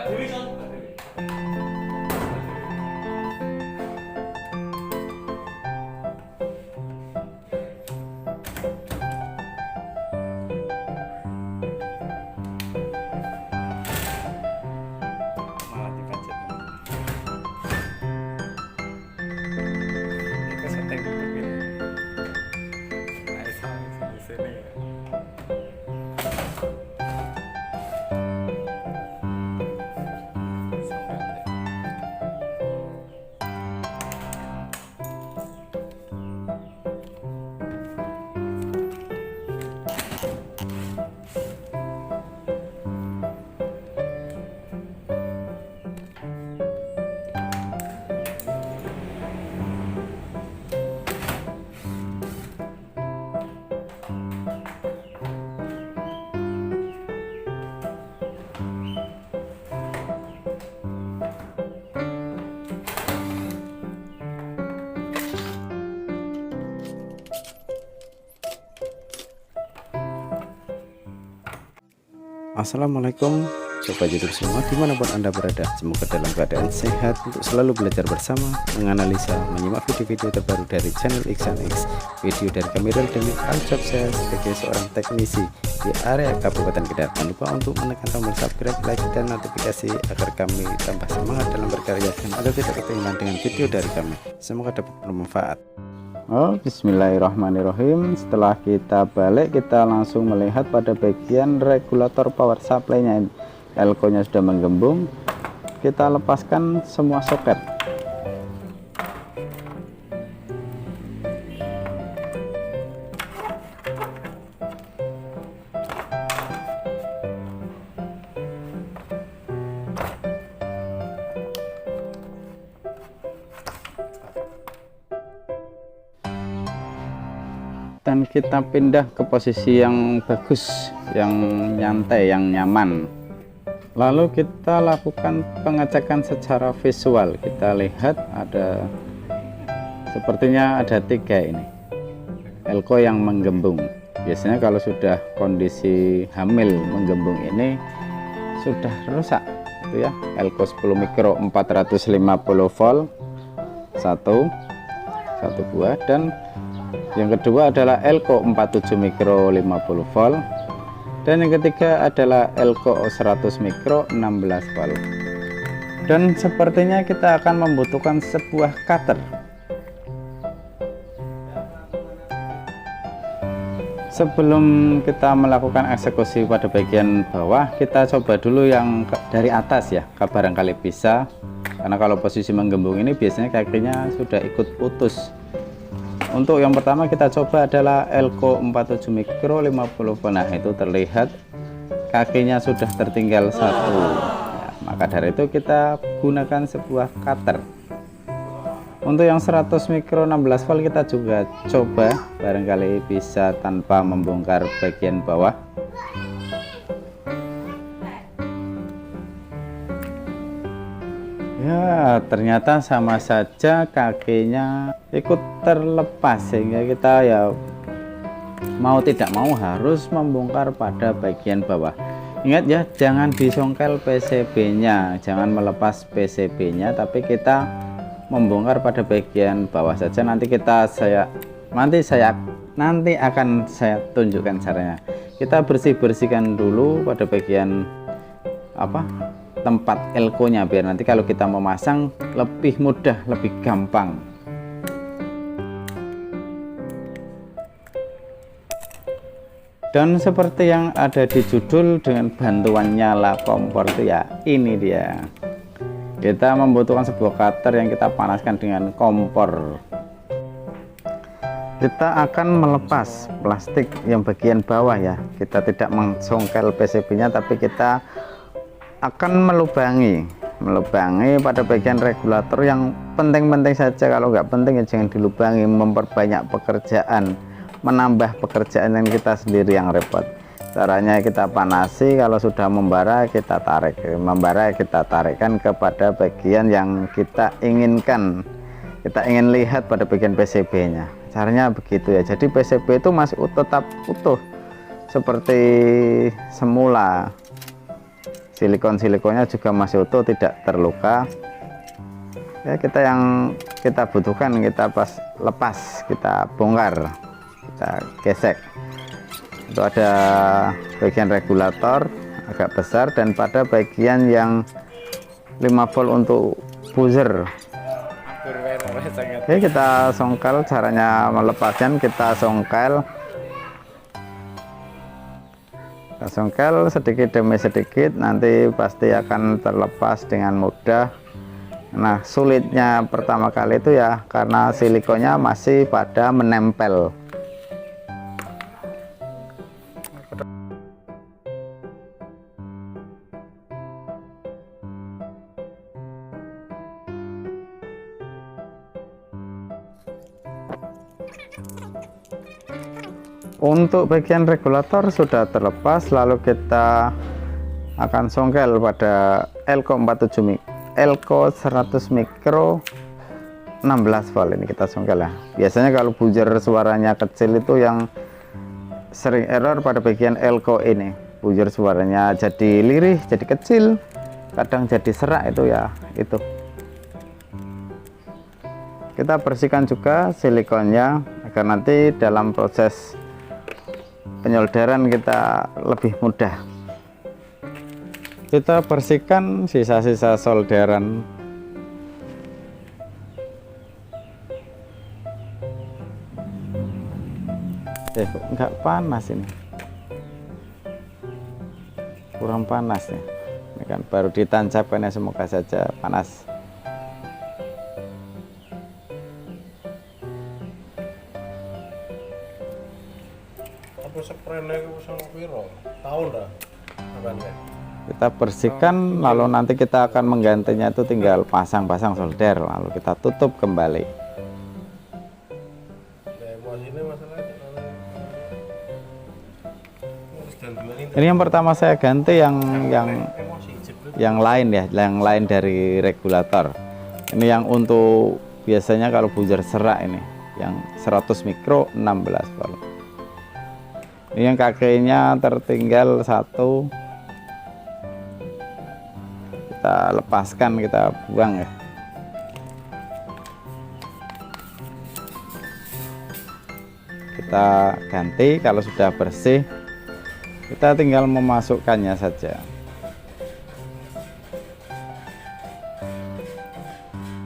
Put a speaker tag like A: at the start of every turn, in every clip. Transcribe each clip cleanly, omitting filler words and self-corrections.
A: Malah dipancet. Ini kesetting begini. Nah, di sini.
B: Assalamualaikum Sobat YouTube semua dimanapun Anda berada, semoga dalam keadaan sehat untuk selalu belajar bersama, menganalisa, menyimak video-video terbaru dari channel Iksan-X. Video dari kami dan Aljob saya sebagai seorang teknisi di area Kabupaten Kedar. Jangan lupa untuk menekan tombol subscribe, like, dan notifikasi agar kami tambah semangat dalam berkarya dan agar tidak ketinggalan dengan video dari kami. Semoga dapat bermanfaat.
C: Oh, bismillahirrahmanirrahim. Setelah kita balik, kita langsung melihat pada bagian regulator power supply nya ini. Elko nya sudah menggembung, kita lepaskan semua soket. Dan kita pindah ke posisi yang bagus, yang nyantai, yang nyaman. Lalu kita lakukan pengecekan secara visual. Kita lihat ada, sepertinya ada 3 ini elko yang menggembung. Biasanya kalau sudah kondisi hamil menggembung ini sudah rusak itu ya. Elko 10 mikro 450 volt satu buah, dan yang kedua adalah elko 47 mikro 50 volt, dan yang ketiga adalah elko 100 mikro 16 volt. Dan sepertinya kita akan membutuhkan sebuah cutter. Sebelum kita melakukan eksekusi pada bagian bawah, kita coba dulu yang dari atas ya, barangkali bisa, karena kalau posisi menggembung ini biasanya kakinya sudah ikut putus. Untuk yang pertama kita coba adalah elko 47 mikro 50 volt. Nah, itu terlihat kakinya sudah tertinggal 1 ya, maka dari itu kita gunakan sebuah cutter. Untuk yang 100 mikro 16 volt kita juga coba, barangkali bisa tanpa membongkar bagian bawah. Ya, ternyata sama saja kakinya ikut terlepas, sehingga kita ya mau tidak mau harus membongkar pada bagian bawah. Ingat ya, jangan disongkel PCB-nya, jangan melepas PCB-nya, tapi kita membongkar pada bagian bawah saja. Nanti akan saya tunjukkan caranya. Kita bersihkan dulu pada bagian tempat elko nya, biar nanti kalau kita memasang lebih mudah, lebih gampang. Dan seperti yang ada di judul, dengan bantuan nyala kompor itu ya, ini dia. Kita membutuhkan sebuah cutter yang kita panaskan dengan kompor. Kita akan melepas plastik yang bagian bawah ya. Kita tidak mensongkel PCB nya, tapi kita akan melubangi pada bagian regulator. Yang penting-penting saja, kalau nggak penting ya jangan dilubangi, memperbanyak pekerjaan, menambah pekerjaan yang kita sendiri yang repot. Caranya kita panasi, kalau sudah membara kita tarik, membara kita tarikkan kepada bagian yang kita inginkan, kita ingin lihat pada bagian PCB nya. Caranya begitu ya. Jadi PCB itu masih tetap utuh seperti semula, Silikon-silikonnya juga masih utuh, tidak terluka. Ya, yang kita butuhkan kita lepas, kita bongkar, kita gesek. Itu ada bagian regulator agak besar, dan pada bagian yang 5 volt untuk buzzer. Oke, kita songkel. Caranya melepaskan, kita songkel sedikit demi sedikit, nanti pasti akan terlepas dengan mudah. Nah, sulitnya pertama kali itu ya karena silikonnya masih pada menempel. Untuk bagian regulator sudah terlepas, lalu kita akan songkel pada Elco 100 mikro 16 volt. Ini kita songkel ya. Biasanya kalau buzzer suaranya kecil itu yang sering error pada bagian Elco ini. Buzzer suaranya jadi lirih, jadi kecil, kadang jadi serak, itu ya itu. Kita bersihkan juga silikonnya agar nanti dalam proses penyolderan kita lebih mudah. Kita bersihkan sisa-sisa solderan. Kok nggak panas ini, kurang panas ya. Ini kan baru ditancapkan ya, semoga saja panas. Kita bersihkan, lalu nanti kita akan menggantinya, itu tinggal pasang-pasang solder, lalu kita tutup kembali. Ini yang pertama saya ganti yang lain ya, yang lain dari regulator. Ini yang untuk biasanya kalau buzzer serak ini, yang 100 mikro 16 volt. Ini yang kakinya tertinggal satu, kita lepaskan, kita buang ya. Kita ganti. Kalau sudah bersih, kita tinggal memasukkannya saja.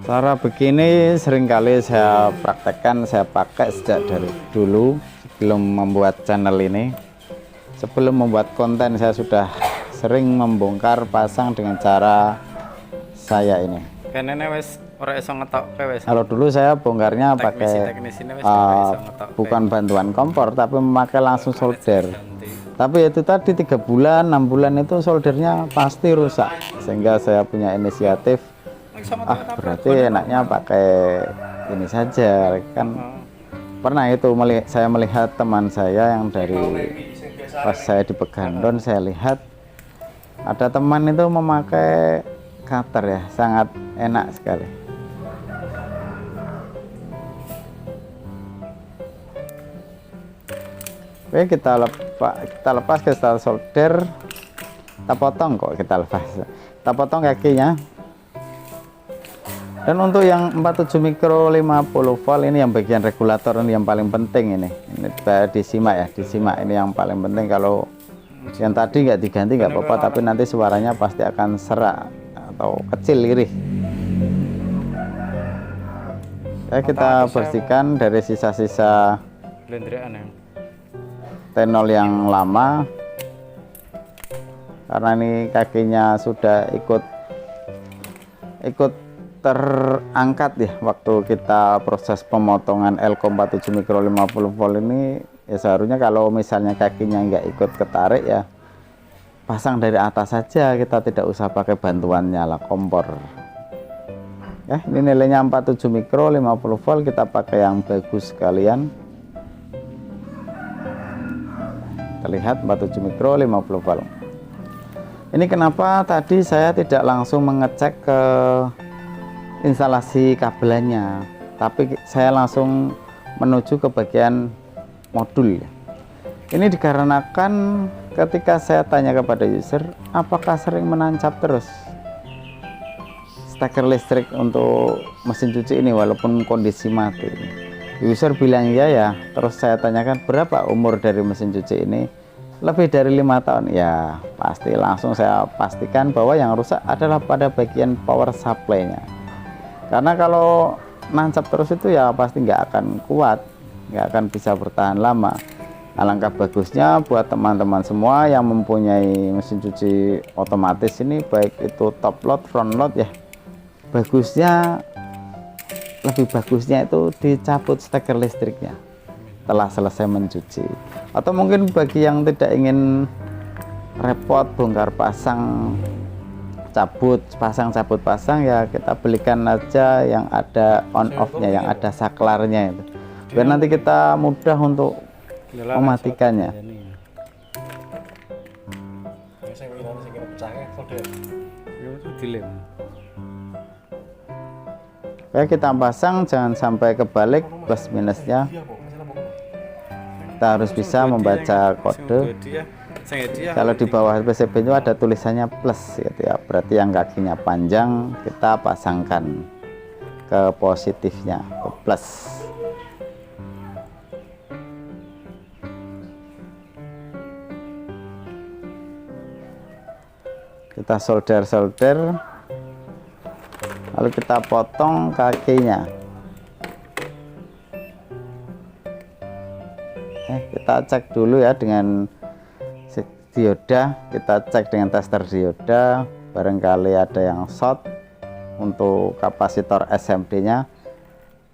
C: Cara begini seringkali saya praktekkan, saya pakai sejak dari dulu. Sebelum membuat channel ini, sebelum membuat konten, saya sudah sering membongkar pasang dengan cara saya ini. Kalau dulu saya bongkarnya pakai bukan bantuan kompor, tapi memakai langsung solder. Tapi itu tadi 3 bulan 6 bulan itu soldernya pasti rusak, sehingga saya punya inisiatif, berarti enaknya pakai ini saja kan. Pernah itu saya melihat teman saya yang dari pas saya di Pegandon, saya lihat ada teman itu memakai cutter ya, sangat enak sekali. Oke, kita lepas, kita solder, kita potong, kok kita lepas, kita potong kakinya. Dan untuk yang 47 mikro 50 volt ini yang bagian regulator, ini yang paling penting. Ini disimak ya, disimak, ini yang paling penting. Kalau yang tadi nggak diganti nggak apa-apa, tapi nanti suaranya pasti akan serak atau kecil, lirih. Ya, kita bersihkan dari sisa-sisa tenol yang lama, karena ini kakinya sudah ikut terangkat ya waktu kita proses pemotongan Elco 47 mikro 50 volt ini. Ya seharusnya kalau misalnya kakinya nggak ikut ketarik ya pasang dari atas saja, kita tidak usah pakai bantuan nyala kompor ya. Ini nilainya 47 mikro 50 volt, kita pakai yang bagus sekalian. Terlihat 47 mikro 50 volt. Ini kenapa tadi saya tidak langsung mengecek ke instalasi kabelannya, tapi saya langsung menuju ke bagian modul. Ini dikarenakan ketika saya tanya kepada user apakah sering menancap terus steker listrik untuk mesin cuci ini walaupun kondisi mati, user bilang iya ya. Terus saya tanyakan berapa umur dari mesin cuci ini, lebih dari 5 tahun. Ya pasti langsung saya pastikan bahwa yang rusak adalah pada bagian power supply nya, karena kalau nancap terus itu ya pasti nggak akan kuat, nggak akan bisa bertahan lama. Alangkah bagusnya buat teman-teman semua yang mempunyai mesin cuci otomatis ini, baik itu top load, front load ya, lebih bagusnya itu dicabut steker listriknya setelah selesai mencuci. Atau mungkin bagi yang tidak ingin repot bongkar pasang, cabut pasang, ya kita belikan aja yang ada on off nya, yang ada saklarnya itu, biar nanti kita mudah untuk mematikannya. Oke, kita pasang, jangan sampai kebalik plus minusnya. Kita harus bisa membaca kode. Kalau di bawah PCB itu ada tulisannya plus gitu ya, berarti yang kakinya panjang kita pasangkan ke positifnya, ke plus. Kita solder, lalu kita potong kakinya. Kita cek dulu ya dengan dioda, kita cek dengan tester dioda, barangkali ada yang short untuk kapasitor SMD nya.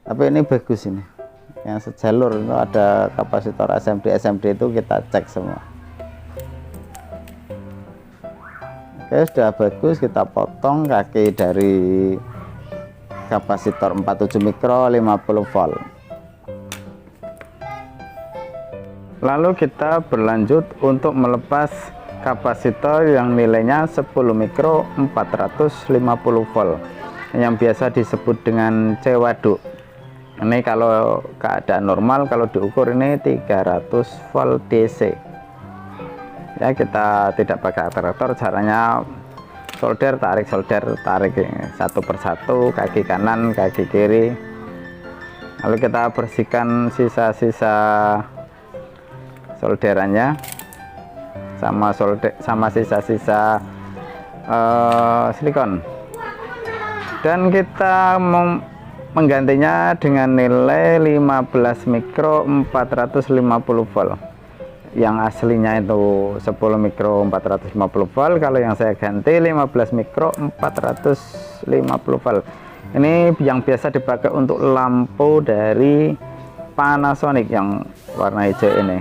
C: Tapi ini bagus, ini yang sejalur itu ada kapasitor SMD itu kita cek semua. Oke, sudah bagus. Kita potong kaki dari kapasitor 47 mikro 50 volt. Lalu kita berlanjut untuk melepas kapasitor yang nilainya 10 mikro 450 volt, yang biasa disebut dengan C waduk. Ini kalau keadaan normal, kalau diukur ini 300 volt DC. Ya, kita tidak pakai aktor, caranya solder tarik satu persatu, kaki kanan kaki kiri. Lalu kita bersihkan sisa-sisa solderannya sama sisa-sisa silikon, dan kita menggantinya dengan nilai 15 mikro 450 volt. Yang aslinya itu 10 mikro 450 volt, kalau yang saya ganti 15 mikro 450 volt. Ini yang biasa dipakai untuk lampu dari Panasonic yang warna hijau ini.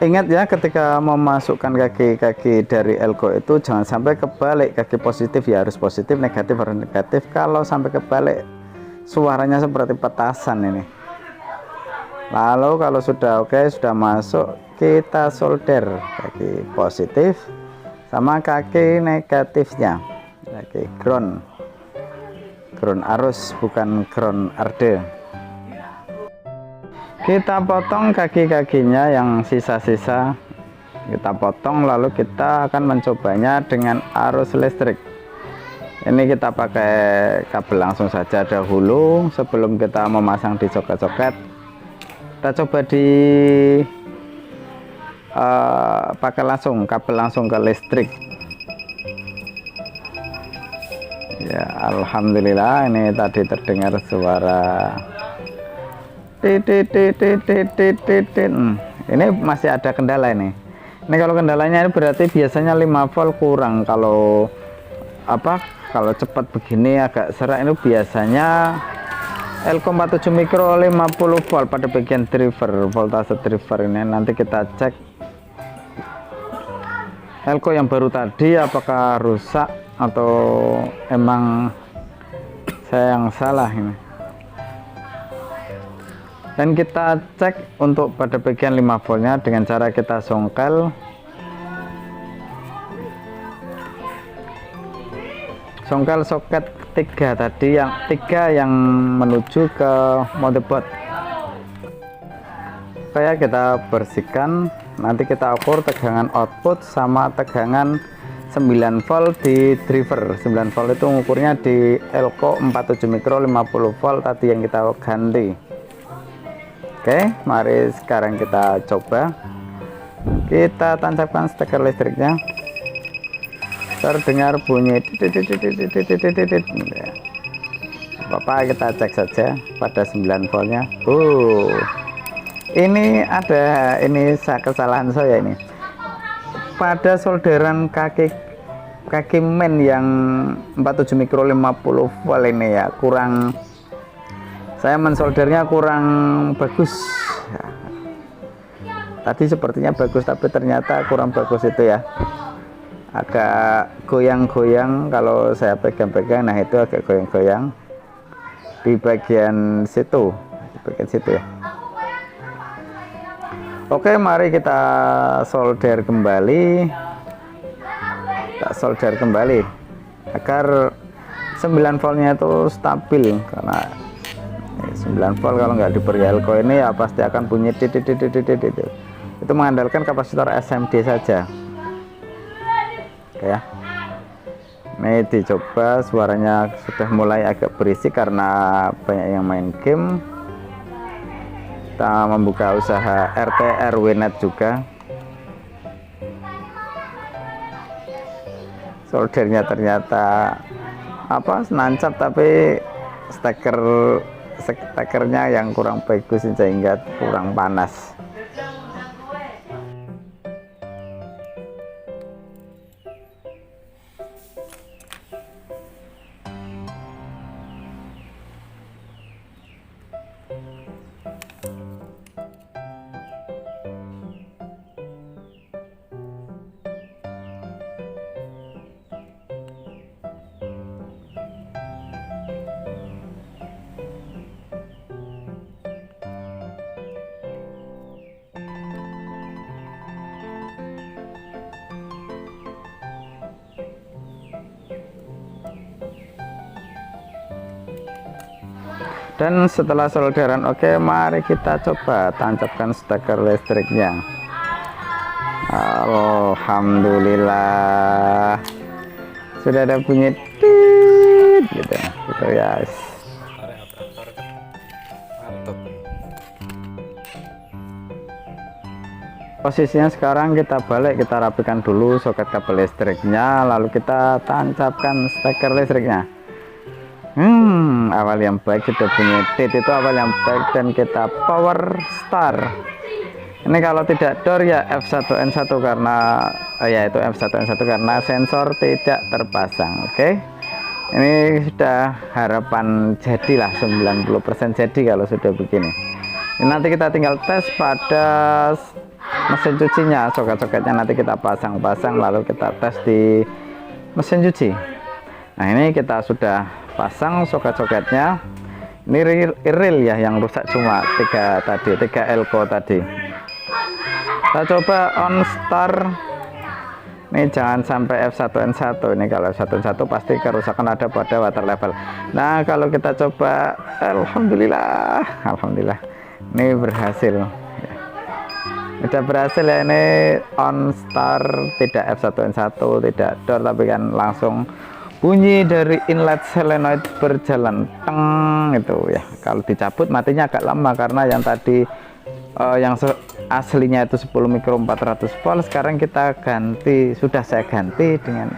C: Ingat ya, ketika memasukkan kaki-kaki dari elko itu jangan sampai kebalik, kaki positif ya harus positif, negatif harus negatif. Kalau sampai kebalik suaranya seperti petasan ini. Lalu kalau sudah oke, sudah masuk, kita solder kaki positif sama kaki negatifnya, kaki ground arus, bukan ground arde. Kita potong kaki-kakinya yang sisa-sisa, kita potong, lalu kita akan mencobanya dengan arus listrik. Ini kita pakai kabel langsung saja dahulu sebelum kita memasang di soket-soket. Kita coba pakai langsung kabel langsung ke listrik. Ya, alhamdulillah, ini tadi terdengar suara ini masih ada kendala ini. Kalau kendalanya ini berarti biasanya 5 volt kurang. Kalau cepat begini agak serak, ini biasanya elko 47 mikro 50 volt pada bagian driver, voltase driver ini. Nanti kita cek elko yang baru tadi apakah rusak atau emang saya yang salah ini. Dan kita cek untuk pada bagian 5 voltnya dengan cara kita songkel soket 3 tadi, yang 3 yang menuju ke motherboard. Kayak kita bersihkan nanti kita ukur tegangan output sama tegangan 9 volt di driver. 9 volt itu ngukurnya di Elco 47 mikro 50 volt tadi yang kita ganti. Oke, mari sekarang kita coba. Kita tancapkan steker listriknya. Terdengar bunyi Bapak, kita cek saja pada 9 voltnya. Ini ada kesalahan saya ini. Pada solderan kaki main yang 47 mikro 50 volt ini ya, saya mensoldernya kurang bagus. Tadi sepertinya bagus tapi ternyata kurang bagus itu ya. Agak goyang-goyang kalau saya pegang-pegang. Nah, itu agak goyang-goyang di bagian situ, ya. Oke, mari kita solder kembali. Agar 9 voltnya itu stabil, karena 9 volt kalau nggak diberi Elco ini ya pasti akan bunyi titit. Itu mengandalkan kapasitor SMD saja. Oke ya. Ini dicoba, suaranya sudah mulai agak berisik karena banyak yang main game. Kita membuka usaha RT RW-net juga. Soldernya ternyata nancap, tapi stekernya yang kurang bagus sehingga kurang panas. Dan setelah solderan oke, mari kita coba tancapkan steker listriknya. Alhamdulillah sudah ada bunyi gitu ya. Posisinya sekarang kita balik, kita rapikan dulu soket kabel listriknya, lalu kita tancapkan steker listriknya. Awal yang baik sudah bunyi tit, itu awal yang baik, dan kita power start. Ini kalau tidak door ya F1N1 karena itu F1N1 karena sensor tidak terpasang. Oke. Ini sudah harapan jadilah 90% jadi kalau sudah begini. Ini nanti kita tinggal tes pada mesin cucinya, soket-soketnya nanti kita pasang-pasang lalu kita tes di mesin cuci. Nah, ini kita sudah pasang soket-soketnya. Ini real ya, yang rusak cuma 3 Elco tadi. Kita coba on start. Ini jangan sampai F1N1. Ini kalau F1N1 pasti kerusakan ada pada water level. Nah, kalau kita coba, alhamdulillah ini berhasil ya. Udah berhasil ya, ini on start, tidak F1N1, tidak door, tapi kan langsung bunyi dari inlet solenoid berjalan teng itu ya. Kalau dicabut matinya agak lama karena yang tadi yang aslinya itu 10 mikro 400 volt, sekarang kita ganti, sudah saya ganti dengan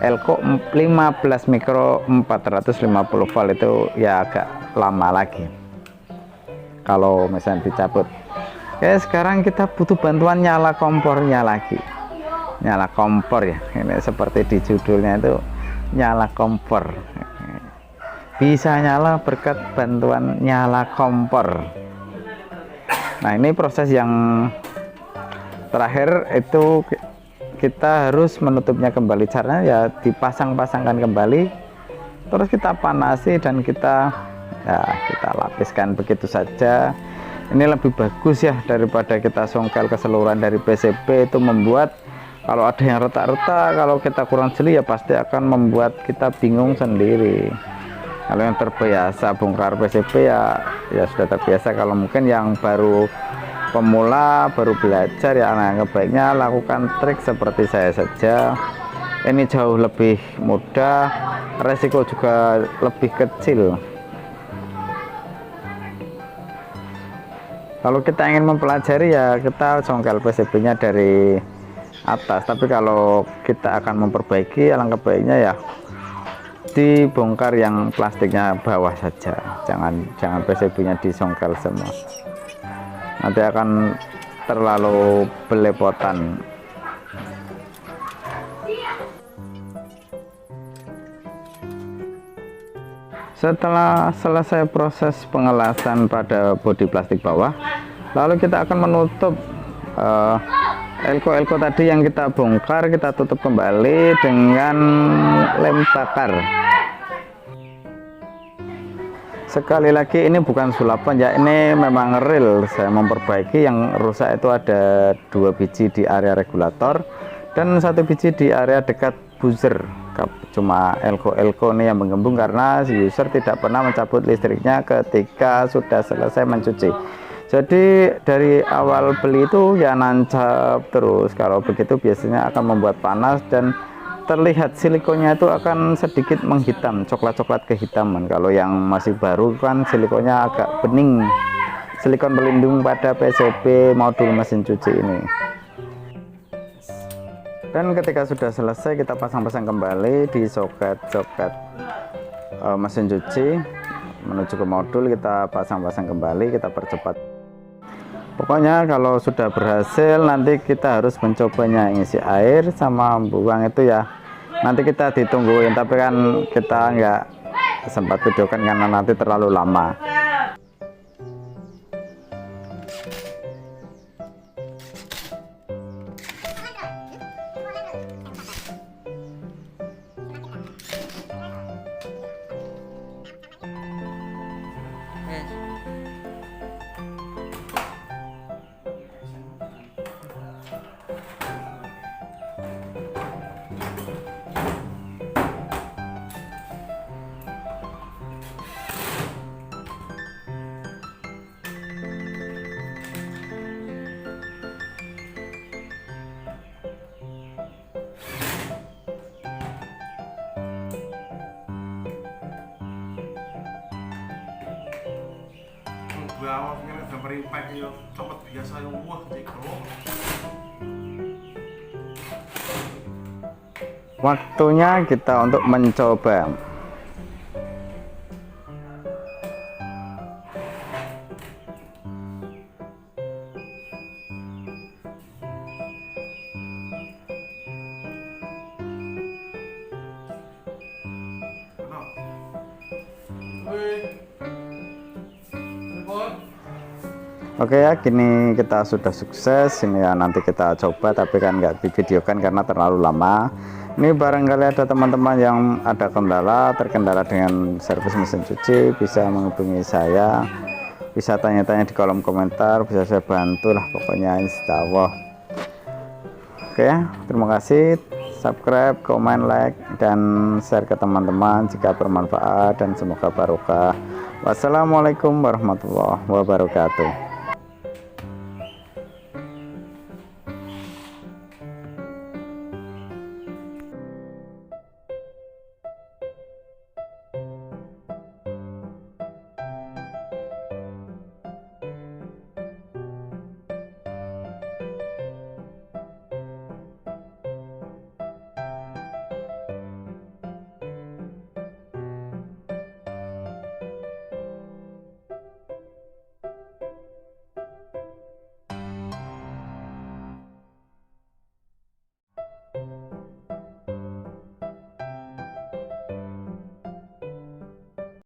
C: Elco 15 mikro 450 volt, itu ya agak lama lagi kalau misalnya dicabut. Oke, sekarang kita butuh bantuan nyala kompornya lagi. Nyala kompor ya, ini seperti di judulnya itu nyala kompor. Bisa nyala berkat bantuan nyala kompor. Nah, ini proses yang terakhir, itu kita harus menutupnya kembali. Caranya ya dipasang-pasangkan kembali, terus kita panasi dan kita lapiskan begitu saja. Ini lebih bagus ya daripada kita songkel keseluruhan dari PCB. Itu membuat kalau ada yang retak-retak, kalau kita kurang jeli ya pasti akan membuat kita bingung sendiri. Kalau yang terbiasa bongkar PCB ya sudah terbiasa. Kalau mungkin yang baru pemula baru belajar ya, alangkah baiknya lakukan trik seperti saya saja. Ini jauh lebih mudah, resiko juga lebih kecil. Kalau kita ingin mempelajari ya kita congkel PCB nya dari atas, tapi kalau kita akan memperbaiki alangkah baiknya ya dibongkar yang plastiknya bawah saja, jangan PCB nya disongkel semua, nanti akan terlalu belepotan. Setelah selesai proses pengelasan pada bodi plastik bawah, lalu kita akan menutup elko-elko tadi yang kita bongkar, kita tutup kembali dengan lem bakar. Sekali lagi ini bukan sulapan ya, ini memang real saya memperbaiki. Yang rusak itu ada 2 biji di area regulator dan 1 biji di area dekat buzzer. Cuma elko-elko ini yang menggembung karena si user tidak pernah mencabut listriknya ketika sudah selesai mencuci. Jadi dari awal beli itu ya nancap terus. Kalau begitu biasanya akan membuat panas dan terlihat silikonnya itu akan sedikit menghitam, coklat-coklat kehitaman. Kalau yang masih baru kan silikonnya agak bening, silikon pelindung pada PCB modul mesin cuci ini. Dan ketika sudah selesai kita pasang-pasang kembali di soket-soket mesin cuci menuju ke modul, kita pasang-pasang kembali, kita percepat. Pokoknya kalau sudah berhasil nanti kita harus mencobanya isi air sama buang itu ya nanti kita ditungguin, tapi kan kita nggak sempat videokan karena nanti terlalu lama.
D: Bawah ngene gambar impact yo cepet biasa yo wah cekro.
C: Waktunya kita untuk mencoba. Oke ya, kini kita sudah sukses. Ini ya nanti kita coba, tapi kan nggak divideokan karena terlalu lama. Ini barangkali ada teman-teman yang ada terkendala dengan servis mesin cuci, bisa menghubungi saya, bisa tanya-tanya di kolom komentar, bisa saya bantu lah pokoknya, insya Allah. Oke ya, terima kasih. Subscribe, komen, like, dan share ke teman-teman jika bermanfaat dan semoga barokah. Wassalamualaikum warahmatullahi wabarakatuh.